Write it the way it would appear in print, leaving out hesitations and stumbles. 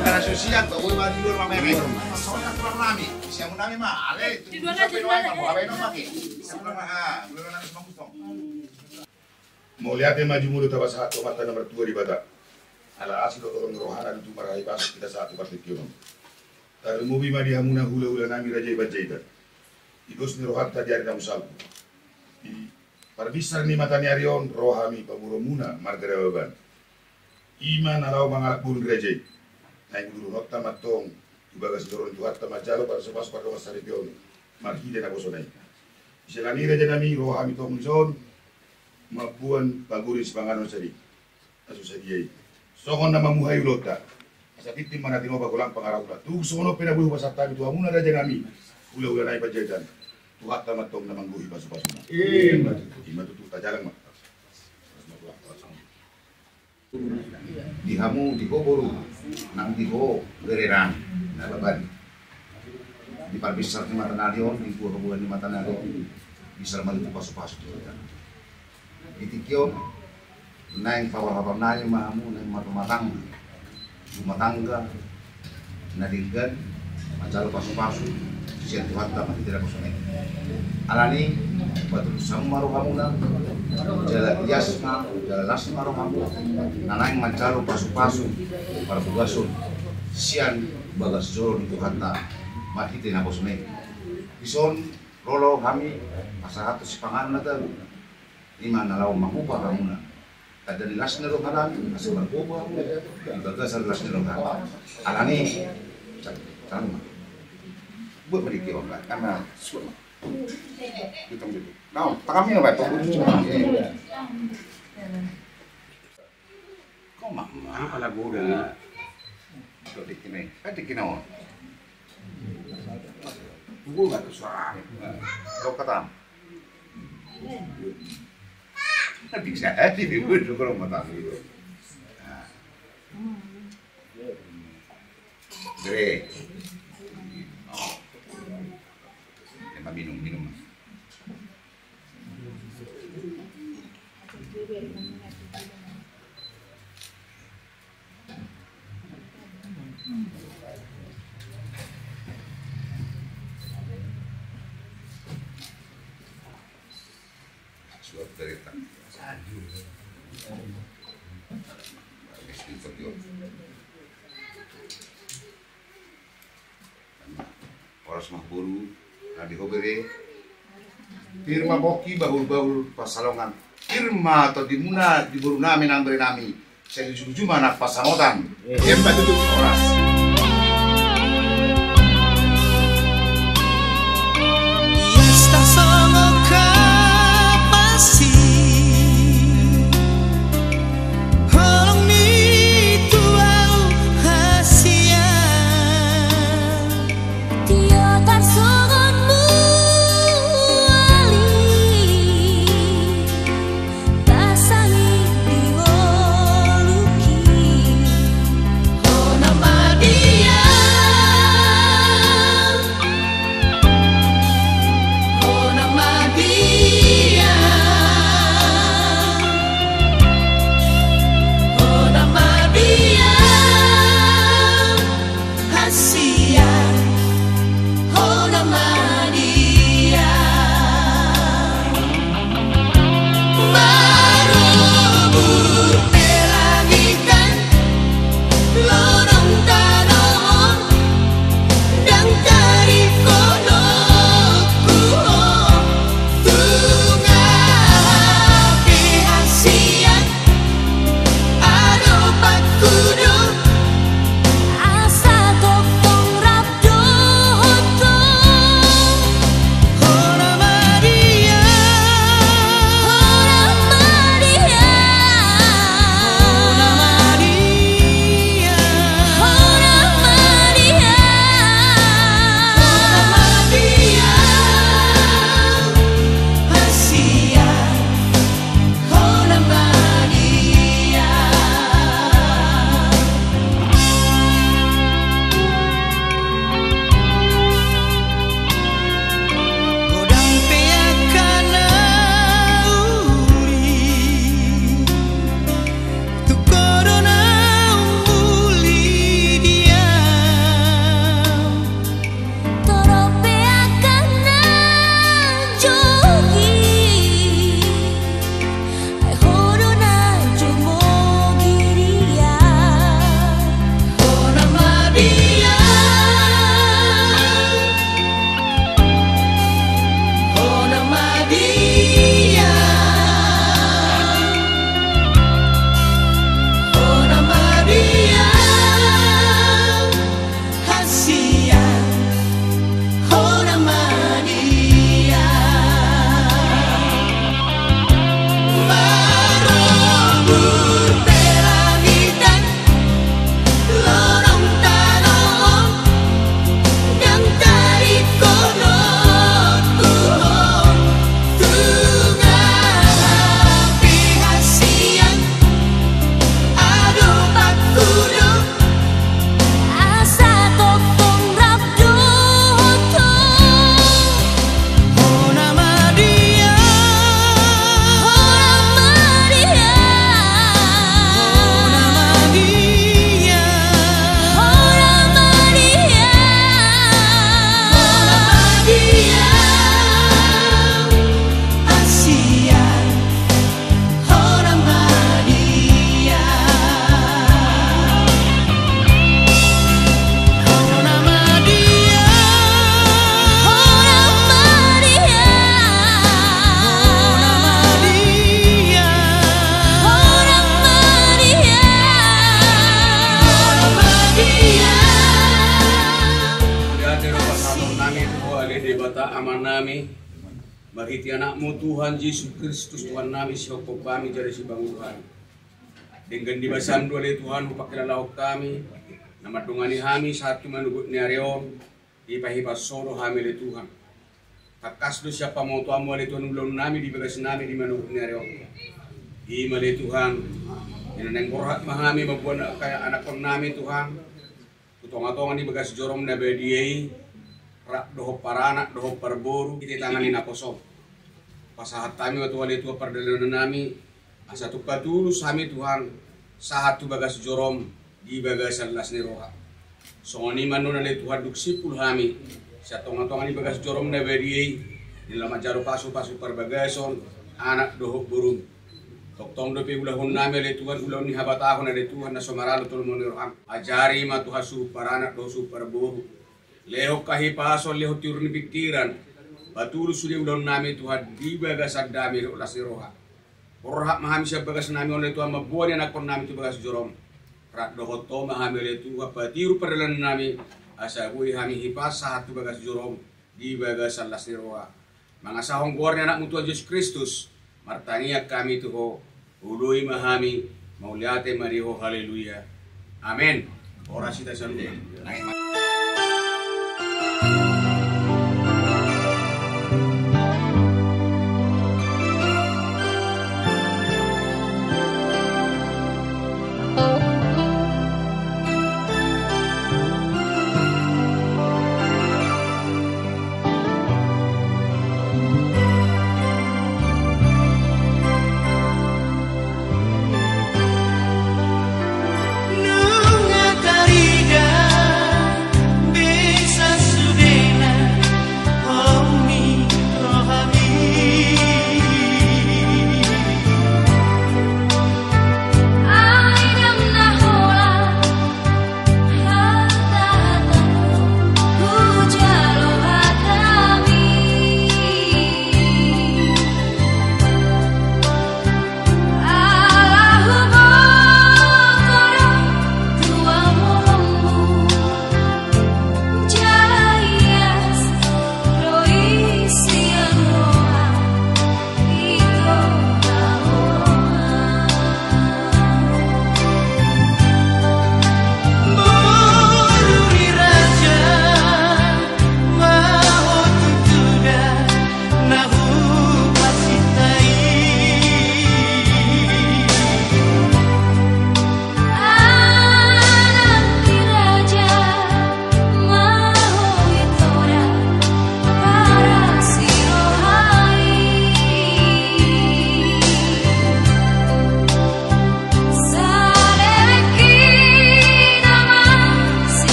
Karena sosial tuh, gue mah di luar mamere. Soalnya kurang nami, siapa nami mah, ale. Di luar aja, di luar aja. Apa yang pakai? Siapa nama? Belum nami semua kutong. Mau lihat yang maju mulu tabas satu mata nomor 2 di Batak. Ala asli orang rohana itu marahi pas kita satu partikion. Taruh mobil mah di hamuna hula nami raja ibajaita. Ibus ni rohat tadi ada musal. Di parbisar ni mata ni arion rohami pamuromuna margarewaban. Iman alaw mangalak bun raja. Naik dulu nota matong ibagas dorong tuhat tamajalo para sebas pada wasari pion marhide na bosonai. Iselani raja nami rohami tong zon mabuan paguris panganon sadi. Asu sadiai. Sokon nama muhayu lota. Sakit tim mana tino bagulang pangarawla. Tu sono pena buh basata itu amuna raja nami. Ula naik pajajan. Tuhat tamatong namang guhi pasu-pasuna. Iman tu tajalang mak. Dihamu di boru nang diho gereran nalaban di parbisar di mata nalion di bulan di mata nalion bisa malu pasu-pasu di tikio naing pawar-pawar nanya mahamu naing matang rumah tangga nadirgan macal pasu-pasu sian Tuhan tak mati tidak kosong alani batu sama rohamu nang jalan yasma jalan lasma rohamu nanaing mancaro pasu-pasu para bugasun sian bagas joro di Tuhan tak mati tidak kosong ison rolo kami asa hatu si pangan nata lima nalau mahupa kamu na ada di lasna rohanan asa berkuba bagas ada lasna rohanan alani sama buat beri obat karena hitung gitu. Nah, kami obat tunggu cuma. Kau mama kalau gula, kau dikini, on. Tunggu nggak tuh suara? Kau kata, tapi bisa hati dibuat kalau mata itu. Dre. Minum. Suatu cerita. Poros mahburu. Di hobere firma boki bahul pasalongan firma atau dimuna di buru nami nambre nami saya dijuju mana pasamotan hebat itu oras. Di bersama nami. Mariti anakmu Tuhan Yesus Kristus Tuhan nami siapa kami jadi si bangun Tuhan. Dengan dibasan dua Tuhan upakila lahok kami. Nama dungani kami satu menugut ni areon. Ipahipas soro kami le Tuhan. Takas do siapa mau tuamu le Tuhan ulun nami di bagas nami di menugut ni areon. Ima le Tuhan. Inaneng korhat mahami mabuan kaya anak kon nami Tuhan. Kutonga-tonga di bagas jorom na bediyei. Rak doho paranak, doho perboru, kita tangani na kosong. Pasahat kami waktu wali tua perdalunan nami, asa tu patulus kami Tuhan, sahat tu bagas jorom, di bagas alas ni roha. Songoni manuna le Tuhan duk sipul kami, sa tonga-tonga di bagas jorom na beriei, nila majaro pasu-pasu perbagason, anak doho burung. Toktong dope ulahun nami le Tuhan, ulahun ni habatahon na le Tuhan na somaralo tulungan ni roham. Ajari ma Tuhan su paranak doho su perboru. Leho kahipason, leho tiurni pikiran. Batulu sudah ulon nami Tuhan di bagas dami ulas roha. Porhak mahami siya bagas nami oleh Tuhan mabuan anak kon nami tu bagas jorom. Rak dohoto mahami oleh Tuhan patiru perdalan nami asa bui hami hipas satu bagas jorom di bagas alas roha. Mangasahong gornya anak Tuhan Yesus Kristus. Martania kami tuho ului mahami mauliate mariho haleluya. Amin. Orasi ta saluda.